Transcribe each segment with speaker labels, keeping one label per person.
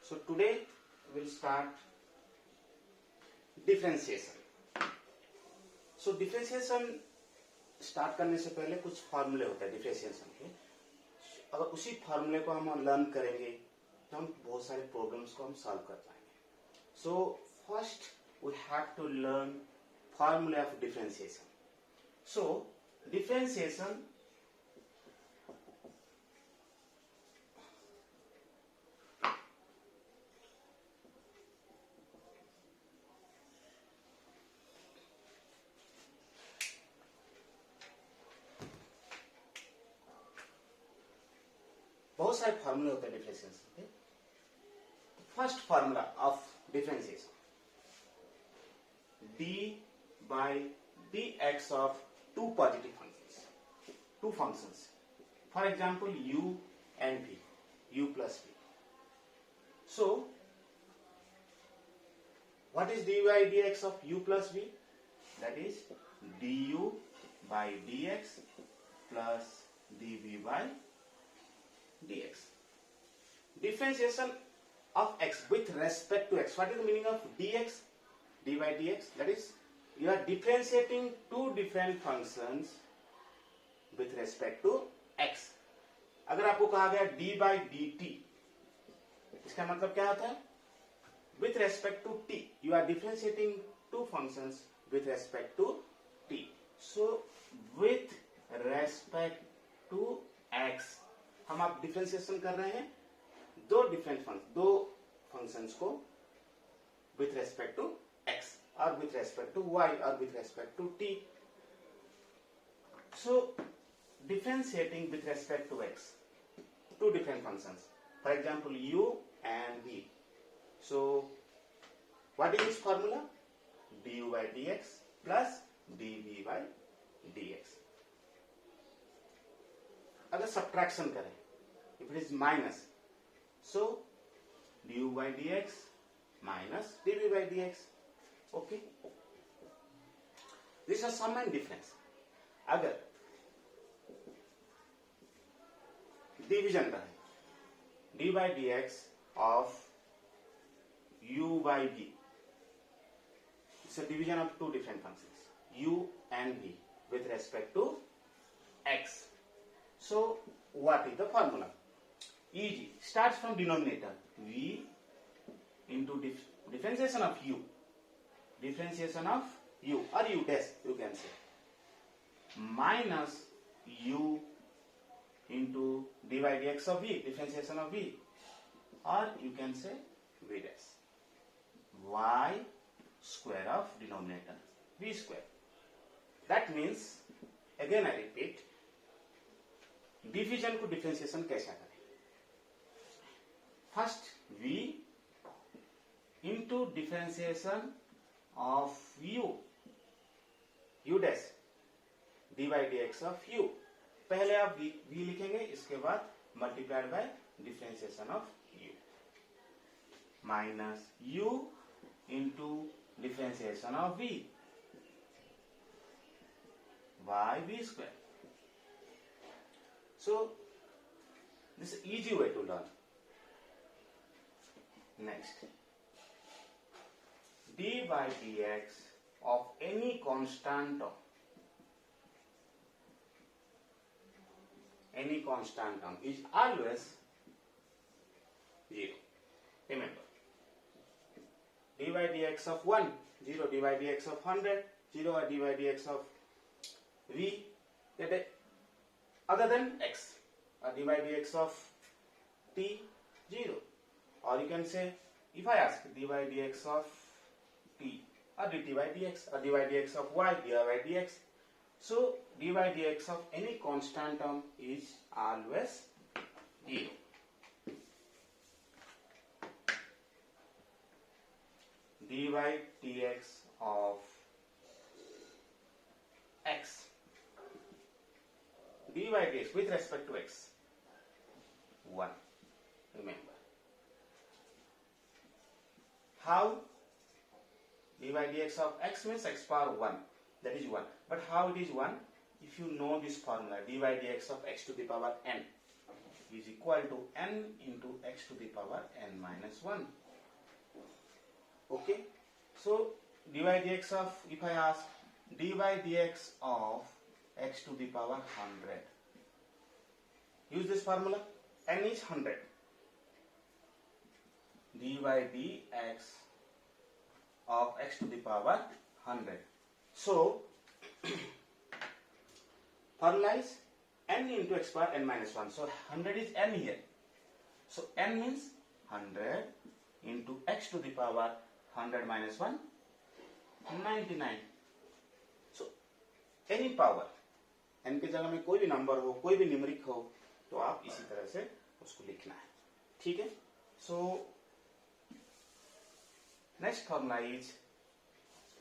Speaker 1: So today we'll start differentiation. So differentiation start करने से पहले कुछ फॉर्मूले होते हैं डिफरेंशिएशन के. अगर उसी फॉर्मूले को हम लर्न करेंगे तो हम बहुत सारे प्रॉब्लम्स को हम सॉल्व कर पाएंगे. So first we have to learn formula of differentiation. So differentiation बहुत सारे फॉर्मूले होते हैं डिफरेंशिएशन के. First formula of differentiation d by dx of two positive functions, two functions, for example u and v, u plus v. So what is d by dx of u plus v? That is du by dx plus dv by dx. Differentiation of x with respect to x. What is the meaning of dx? d by dx, that is you are differentiating two different functions with respect to x. अगर आपको कहा गया d by dt, इसका मतलब क्या होता है? With respect to t, you are differentiating two functions with respect to t. So with respect to x, हम आप डिफरेंशिएशन कर रहे हैं दो फंक्शंस को with respect to x or with respect to y or with respect to t. So differentiating with respect to x, two different functions, for example u and v. So what is its formula? du by dx plus dv by dx. अगर subtraction करें, if it is minus, so du by dx minus dv by dx. Okay, this is sum and difference. अगर division करें d by dx of u by v, it's a division of two different functions u and v with respect to x. So what is the formula? Easy, starts from denominator v into differentiation of u or u dash, you can say, minus u into d by dx of v, differentiation of v, or you can say v dash, y square of denominator v square. That means, again I repeat, division को differentiation कैसे करें? First v into differentiation of u dash d by dx of u. पहले आप v लिखेंगे, इसके बाद multiplied by differentiation of u minus u into differentiation of v by v square. So this is easy way to learn. Next, d by dx of any constant term, is always 0. Remember, d by dx of 1, 0, d by dx of 100, 0, or d by dx of v, that other than x, or d by dx of t, 0. Or you can say, if I ask d by dx of t, or dt by dx, or d by dx of y, dy by dx. So d by dx of any constant term is always 0. d by dx of x, d by dx with respect to x, 1. Remember. How? d by dx of x means x power 1. That is 1. But how it is 1? If you know this formula, d by dx of x to the power n. is equal to n into x to the power n minus 1. Okay, so dy dx of, if I ask dy dx of x to the power 100, use this formula, n is 100, dy dx of x to the power 100. So formula is n into x power n minus 1. So 100 is n here. So n means 100 into x to the power 100 minus 1, 99. So any power, n की जगह में कोई भी number हो, कोई भी numeric हो, तो आप इसी तरह से उसको लिखना है. ठीक है. So next formula is,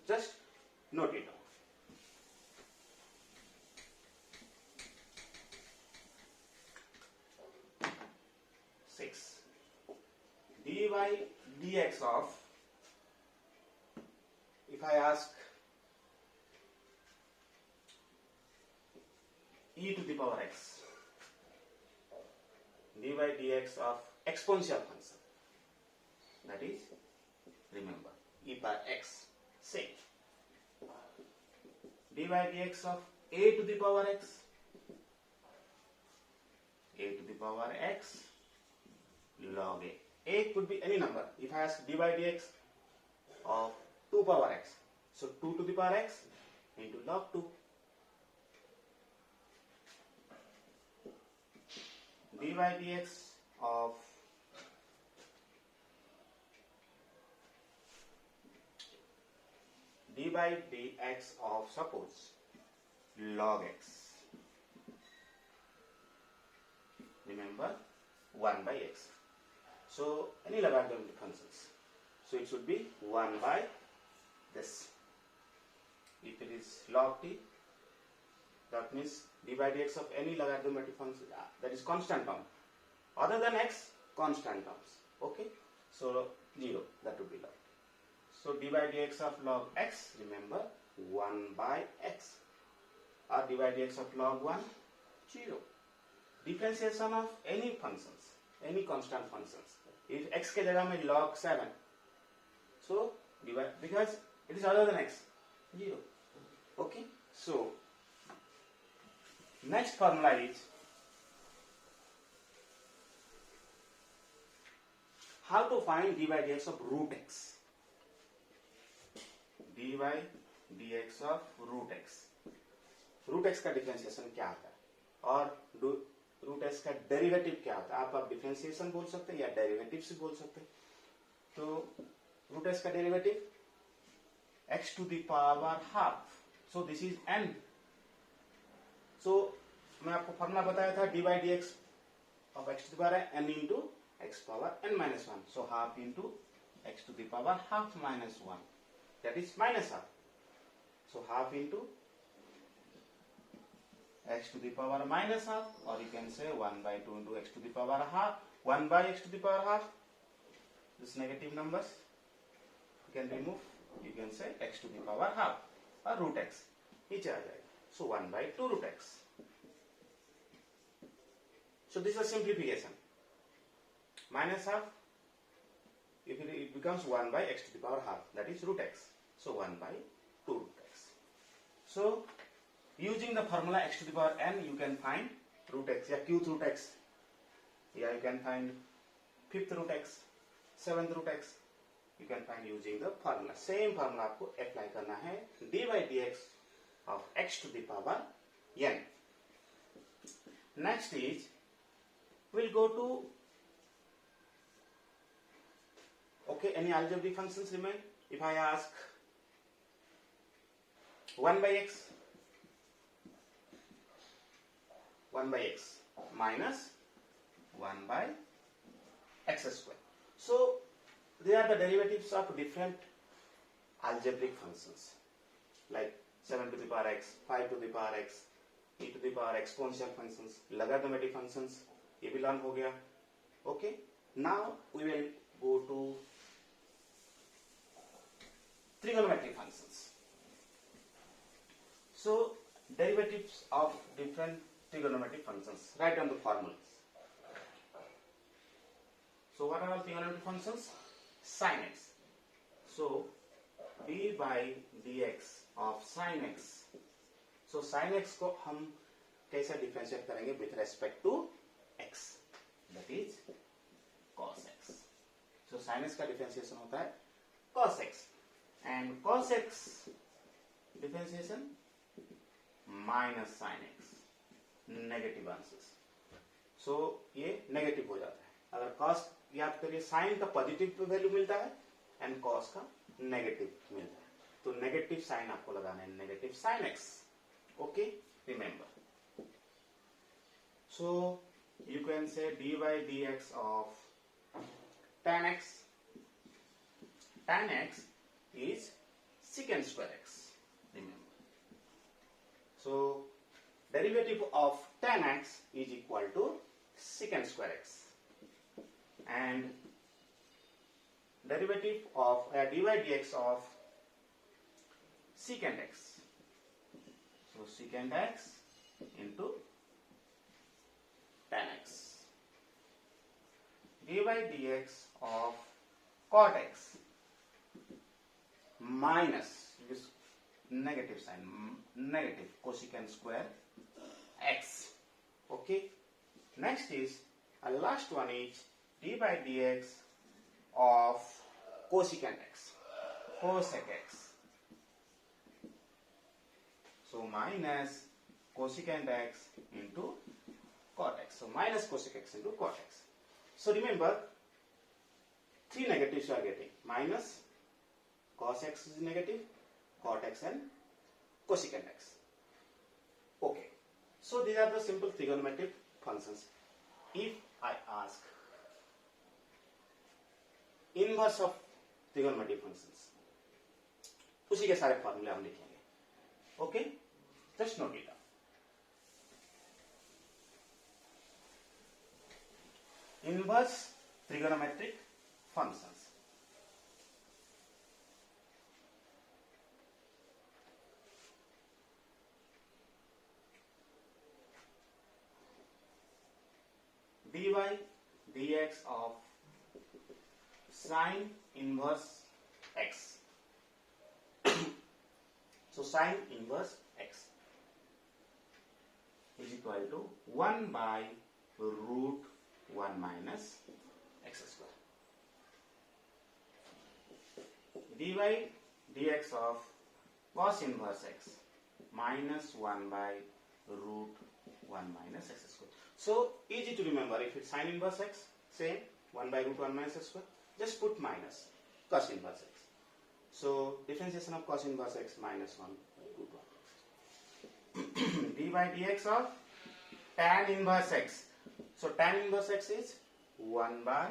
Speaker 1: just note it down. 6 dy dx of, if I ask e to the power x, dy dx of exponential function, that is, remember, e power x. Say dy dx of a to the power x, a to the power x log a. A could be any number. If I ask dy dx of 2 power x, so 2 to the power x into log 2. Dy dx of dy dx of, suppose, log x. Remember, 1 by x. So any logarithmic functions. So it should be 1 by this. If it is log t, that means dy dx of any logarithmic function, that is constant term. Other than x, constant terms. Okay. So 0, that would be log. So dy dx of log x, remember, 1 by x. Or dy dx of log 1, 0. Differentiation of any functions, any constant functions. If x के जगह में log 7, so divide, because it is other than x, 0. Okay. So next formula is how to find dy dx of root x. dy dx of root x. Root x का differentiation क्या होता है और root x का derivative क्या होता है. आप डिफरेंशिएशन बोल सकते हैं या डेरिवेटिव से बोल सकते हैं. तो रूट एक्स का derivative x to the power half. So this is n. So मैं आपको फॉर्मूला बताया था d by d x of x to the power n into x power n minus 1. So half into x to the power half minus 1, that is minus half. So half into x to the power minus half, or you can say 1 by 2 into x to the power half. 1 by x to the power half, this negative numbers you can remove, you can say x to the power half or root x, नीचे आ जाएगा. So 1 by 2 root x. So this is a simplification. Minus half, if it becomes 1 by x to the power half, that is root x. So 1 by 2 root x. So using the formula x to the power n, you can find root x या qth root x, या you can find 5th root x, 7th root x. You can find using the formula. Same formula आपको apply करना है dy dx of x to the power n. Next is we'll go to, okay, any algebraic functions remain. If I ask 1 by x, 1 by x minus 1 by x square. So they are the derivatives of different algebraic functions like 7 to the power x, 5 to the power x, e to the power exponential functions, logarithmic functions. ये भी learn हो गया. Okay. Now we will go to trigonometric functions. So derivatives of different trigonometric functions. Write down the formulas. So what are all trigonometric functions? Sin x. So d by dx of sin x. So sin x को हम कैसे differentiate करेंगे with respect to x, that is cos x. So sin x का differentiation होता है cos x, and cos x differentiation minus sin x, negative answers. So ये negative हो जाता है. अगर cos याद करिए, साइन का पॉजिटिव वैल्यू मिलता है एंड cos का नेगेटिव मिलता है, तो नेगेटिव साइन आपको लगाना है, negative sine x. Okay, remember. So you can say dy dx of tan x. Tan x is secant square x. Remember. So derivative of tan x is equal to secant square x, and derivative of dy dx of secant x. So secant x into tan x. dy dx of cot x minus this negative sign, negative cosecant square x. Okay. Next is last one is d by dx of cosecant x, cosec x. So minus cosecant x into cot x. So minus cosec x into cot x. So remember, three negatives you are getting. Minus cos x is negative, cot x and cosecant x. Okay. So these are the simple trigonometric functions. If I ask inverse of trigonometric functions, उसी के सारे फॉर्मूले हम लिखेंगे. Okay, just note it. Inverse trigonometric functions. dy dx of sin inverse x. So sin inverse x is equal to 1 by root 1 minus x square. dy dx of cos inverse x minus 1 by root 1 minus x square. So easy to remember. If it's sin inverse x, same 1 by root 1 minus x square, just put minus cos inverse x. So differentiation of cos inverse x minus 1 by root 1. d by dx of tan inverse x. So tan inverse x is 1 by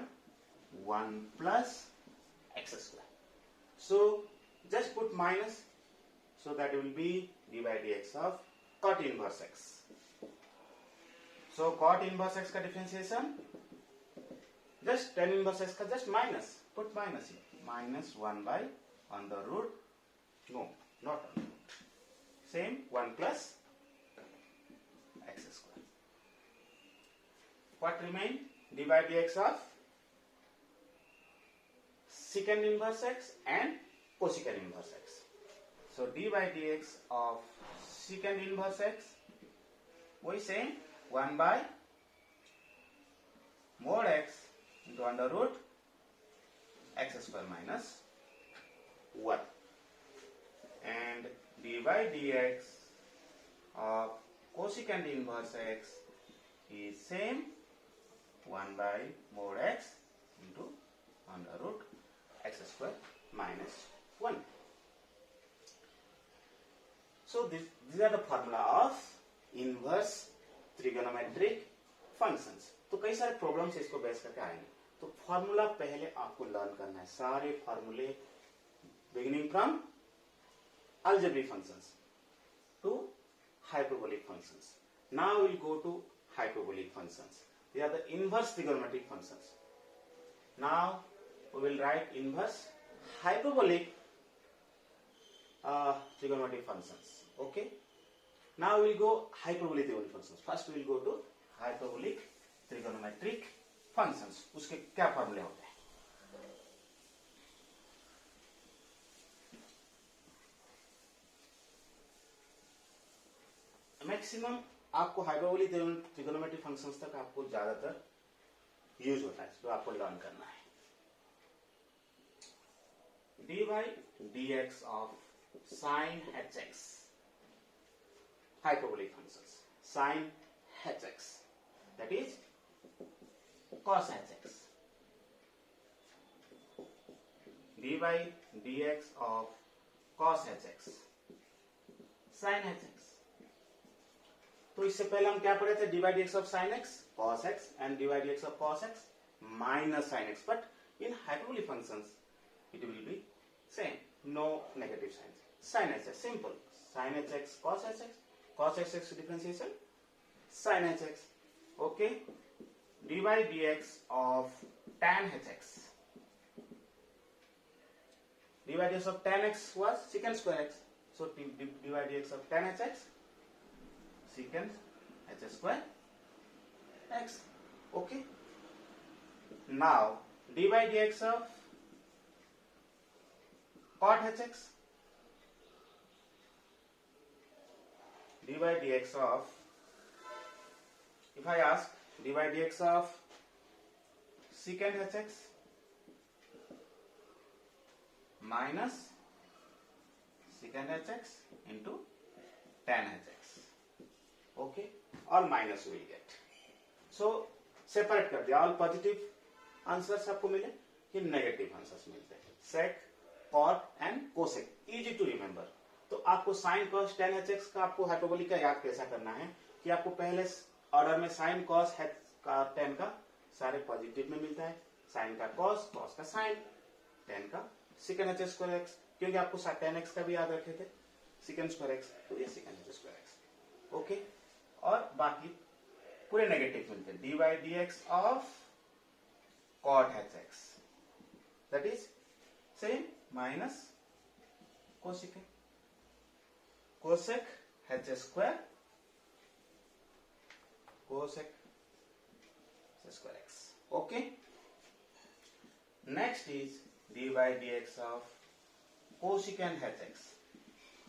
Speaker 1: 1 plus x square. So just put minus, so that will be d by dx of cot inverse x. So cot inverse x का differentiation, just tan inverse x का just minus, put minus here, minus 1 by under root, no, not under root, same 1 plus x square. What remain? d by dx of secant inverse x and cosecant inverse x. So d by dx of secant inverse x, we say 1 by mod x into under root x square minus 1, and d by dx of cosecant inverse x is same 1 by mod x into under root x square minus 1. So these are the formula of inverse trigonometric functions. तो कई सारे problems इसको base करके आएंगे. तो formula पहले आपको learn करना है, सारे फॉर्मूले beginning from algebraic functions to hyperbolic functions. Now we'll go to hyperbolic functions. They are the inverse trigonometric functions. Now we will write inverse hyperbolic trigonometric functions. Okay. Now we will go hyperbolic trigonometric functions. First we will go to hyperbolic trigonometric functions, उसके क्या फॉर्मूले होते हैं? Maximum आपको hyperbolic trigonometry functions तक आपको ज्यादातर use होता है, तो आपको लर्न करना है। dy dx of sin hx, hyperbolic functions, sin hx, that is cos hx, dy dx of cos hx, sin hx। तो इससे पहले हम क्या पढ़े थे? dy dx of sin x cos x and dy dx of cos x minus sin x, but in hyperbolic functions it will be same, no negative signs. Sin hx, simple, sin hx cos hx differentiation sin hx, okay। dy dx of tan hx, dy dx of tan x was secant square x, so dy dx of tan hx secant h square x, okay। Now dy dx of cot hx, dy dx of, if I ask dy dx of secant hx minus secant hx into tan hx, okay, all minus will get, so separate कर दिया, all positive answers आपको मिले कि negative answers मिलते हैं, sec cot and cosec, easy to remember. तो आपको sine cos tan h x का आपको हाइपरबोलिक का याद कैसा करना है कि आपको पहले ऑर्डर में साइन कॉस का टेन का सारे पॉजिटिव में मिलता है, साइन का कॉस, कॉस का साइन, टेन का सिकेंड एच स्क्वायर एक्स, क्योंकि आपको टेन एक्स का भी याद रखे थे, सिकेंड स्क्वायर एक्स, तो ये secant h square x, okay. और बाकी पूरे नेगेटिव मिलते हैं, dy dx of cot hx, that is same minus cosec h square cosec h square x, okay। Next is dy dx of cosecant hx,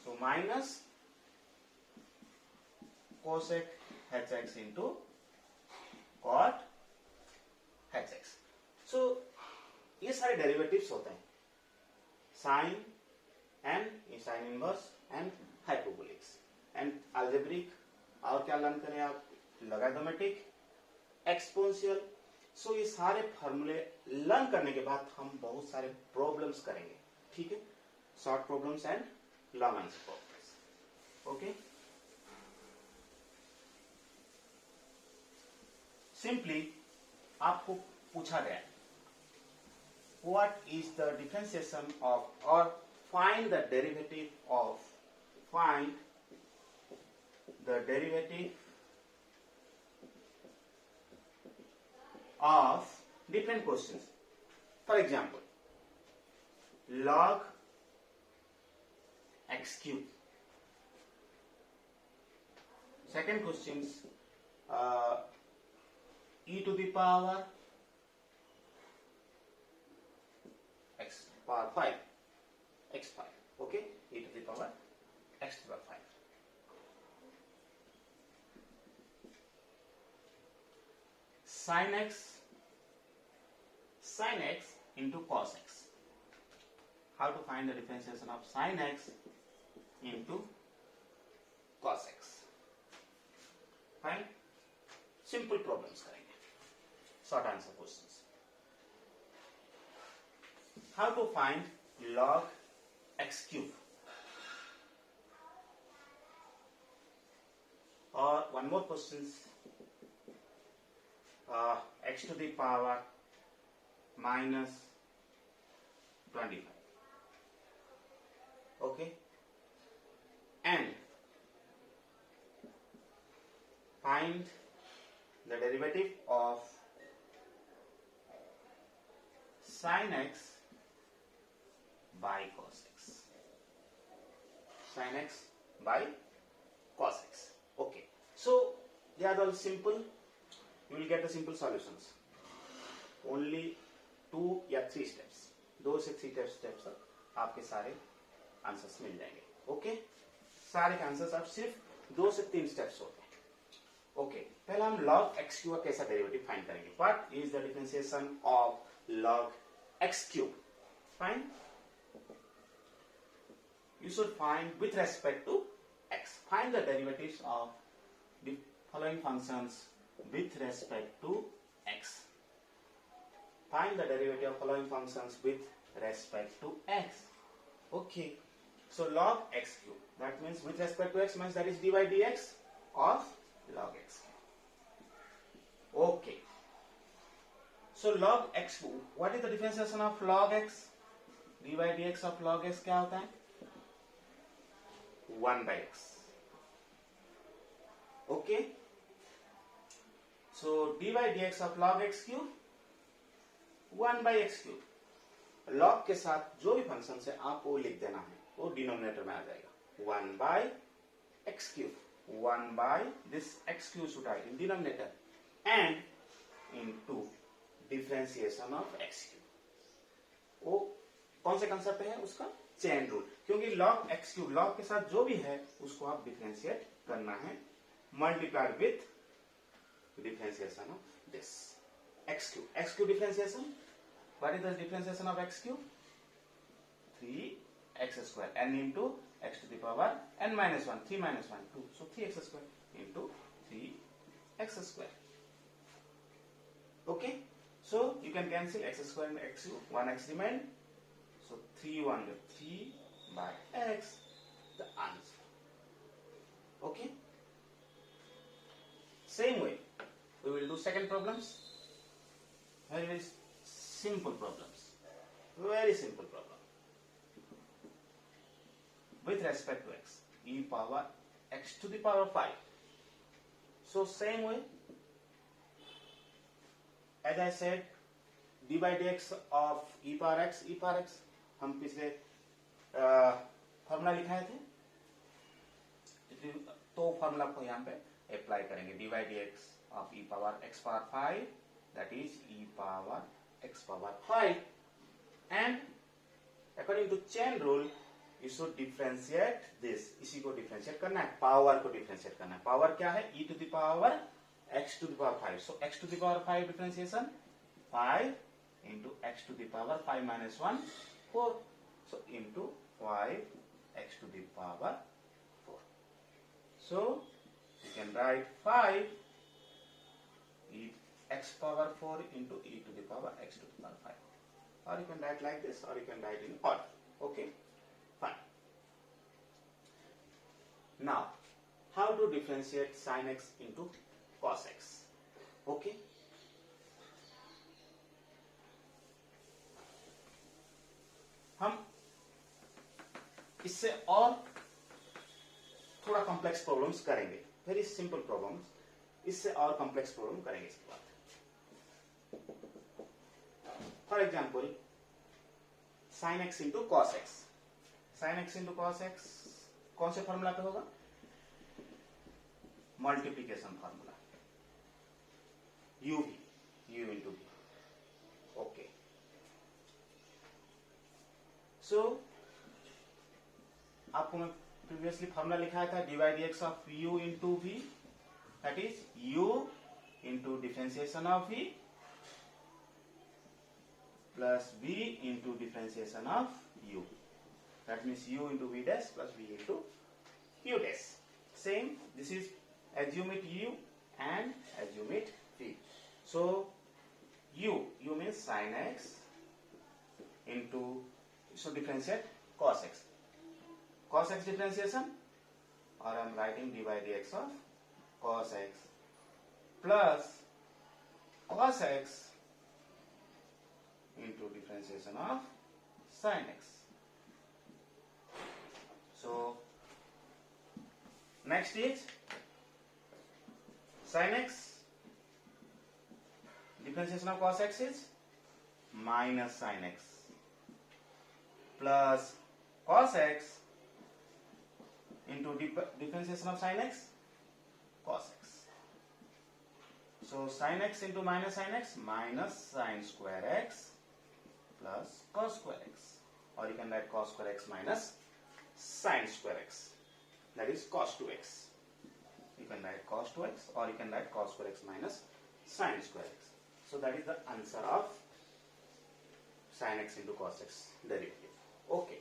Speaker 1: so minus cosec hx into cot hx, so ये सारे derivatives होते हैं, sine and sine inverse and hyperbolics and algebraic, और क्या learn करें आप? लॉगरिथमेटिक, exponential. सो ये सारे फॉर्मूले लर्न करने के बाद हम बहुत सारे प्रॉब्लम्स करेंगे, ठीक है, short problems and long answer problems, okay. Simply आपको पूछा गया what is the differentiation of or find the derivative of different questions. For example, log x cube. Second questions, e to the power x power 5, x5, okay, e to the power x to the power 5. Sin x into cos x. How to find the differentiation of sin x into cos x? Fine. Simple problems करेंगे, short answer questions. How to find log x cube? Or one more questions, x to the power minus 25, okay, and find the derivative of sin x by cos x. Sin x by cos x. Okay. So they are all simple. You will get the simple solutions. Only 2 या 3 steps, 2 से 3 steps तक आपके सारे answers मिल जाएंगे. Okay, सारे के answers आप सिर्फ 2 से 3 स्टेप्स होते हैं. ओके, पहले हम log x क्यूब का कैसा डेरिवेटिव फाइंड करेंगे. What is the differentiation of log x cube? Find, you should find with respect to x. Find the derivatives of the following functions with respect to x. Find the derivative of following functions with respect to x. Okay, so log x cube, that means with respect to x means that is dy dx of log x. Okay, so log x cube, what is the differentiation of log x? dy dx of log x क्या होता है? 1 by x. Okay, so dy dx of log x cube 1 by x cube. log के साथ जो भी function है आपको वो लिख देना है, वो डिनोमिनेटर में आ जाएगा. 1 by x cube, 1 by this x cube should write in denominator and into differentiation of x cube. वो कौन से कंसेप्ट है उसका? Chain rule. क्योंकि log x क्यूब, log के साथ जो भी है उसको आप डिफरेंशिएट करना है, multiplied with differentiation of this x cube. x cube differentiation, what is the differentiation of x cube? 3x square n into x to the power n minus 1, 3 minus 1 2, so 3x square into 3x square. Okay, so you can cancel x square and x cube, 1x remain, so 3 1 3 by x, the answer. Okay, same way we will do second problems. Very simple problems, very simple problem. With respect to x, e power x to the power 5. So same way, as I said, dy dx of e power x, हम पिछले formula लिखाए थे, तो formula को यहाँ पे apply करेंगे. dy dx of e power x power 5, that is e power x power 5, and according to chain rule you should differentiate this. इसी को डिफरेंशिएट करना है, पावर को डिफरेंशिएट करना है. पावर क्या है? e to the power x to the power 5. so x to the power 5 differentiation, 5 into x to the power 5 minus 1, 4. so into 5x to the power 4. so you can write 5 e x power 4 into e to the power x to the power 5, or you can write like this, or you can write in order. Okay, fine. Now how to differentiate sin x into cos x? Okay, हम इससे और थोड़ा complex problems करेंगे. Very simple problems, इससे और complex problem करेंगे इसके बाद. For example, sine x into cos x. Sine x into cos x कौन से फॉर्मूला पे होगा? Multiplication formula, u into v. Okay, so आपको मैं प्रीवियसली फॉर्मूला लिखाया था, dy dx of u into v, that is u into differentiation of v plus v into differentiation of u. That means u into v dash plus v into u dash. Same, this is assume it u and assume it v. So u means sin x into, so differentiate cos x. Cos x differentiation, or I am writing dy dx of cos x plus cos x into differentiation of sin x. So next is sin x, differentiation of cos x is minus sin x plus cos x into differentiation of sin x, cos x. So sin x into minus sin square x plus cos square x, or you can write cos square x minus sin square x, that is cos 2x. You can write cos 2x, or you can write cos square x minus sin square x. So that is the answer of sin x into cos x derivative. Okay.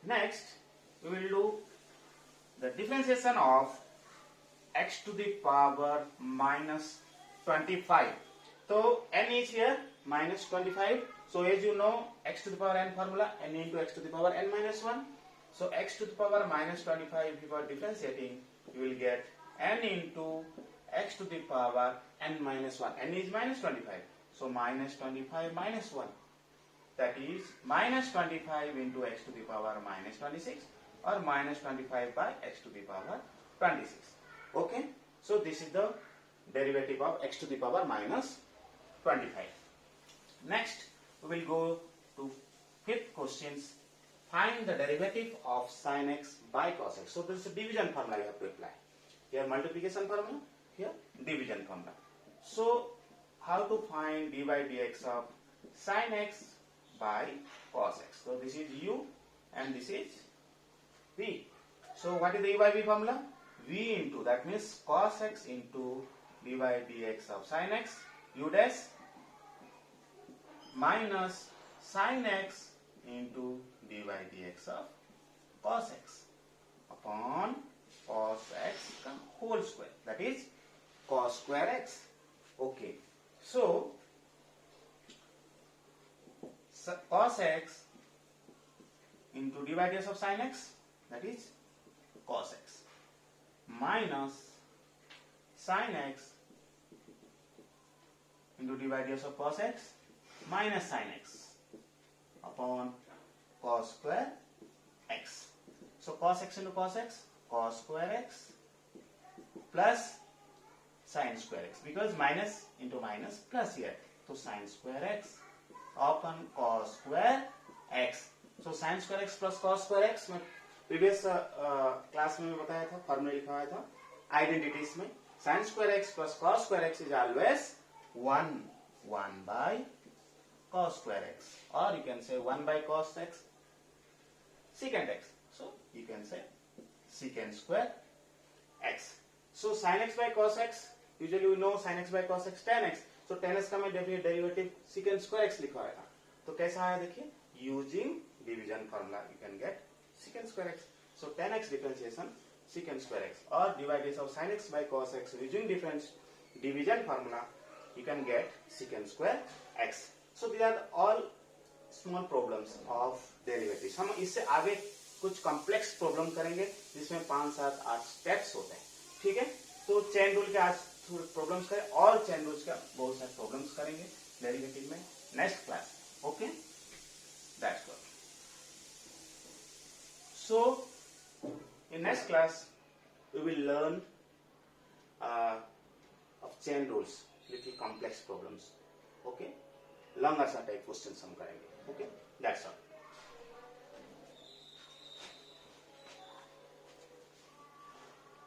Speaker 1: Next, we will do the differentiation of x to the power minus 25. So n is here minus 25. So as you know, x to the power n formula, n into x to the power n minus 1. So x to the power minus 25, if you are differentiating, you will get n into x to the power n minus 1. N is minus 25. So minus 25 minus 1. That is minus 25 into x to the power minus 26, or minus 25 by x to the power 26. Okay. So this is the derivative of x to the power minus 25. Next, we will go to fifth questions. Find the derivative of sin x by cos x. So this is a division formula you have to apply. Here multiplication formula, here division formula. So how to find dy dx of sin x by cos x? So this is u and this is v. So what is the u by v formula? V into, that means cos x into dy dx of sin x, u dash minus sin x into dy dx of cos x upon cos x whole square, that is cos square x. Okay. So cos x into dy dx of sin x, that is cos x, minus sin x into dy dx of cos x minus sin x upon cos square x. So cos x into cos x, cos square x plus sin square x, because minus into minus plus here, so sin square x upon cos square x. So sin square x plus cos square x में previous class में बताया था, formula लिखा हुआ था identities में. sin square x plus cos square x is always 1 by cos square x, or you can say 1 by cos x secant x. So you can say secant square x. So sin x by cos x, usually we know sin x by cos x tan x. So tan x का मैं derivative secant square x लिखा हुआ था. तो कैसा आया देखिए, using division formula you can get secant square x. So tan x differentiation secant square x, or divided of sin x by cos x using division formula, you can get secant square x. So these are all small problems of derivatives. हम इससे आगे कुछ complex problem करेंगे जिसमें 5, 7, 8 steps होते हैं. ठीक है. तो चेन रूल के आज थोड़े प्रॉब्लम्स करें, और चेन रूल्स का बहुत सारे प्रॉब्लम्स करेंगे डेरिवेटिव में next class. Okay, that's all. So in next class we will learn of chain rules, little complex problems. Okay, longer type questions हम करेंगे. Okay, that's all.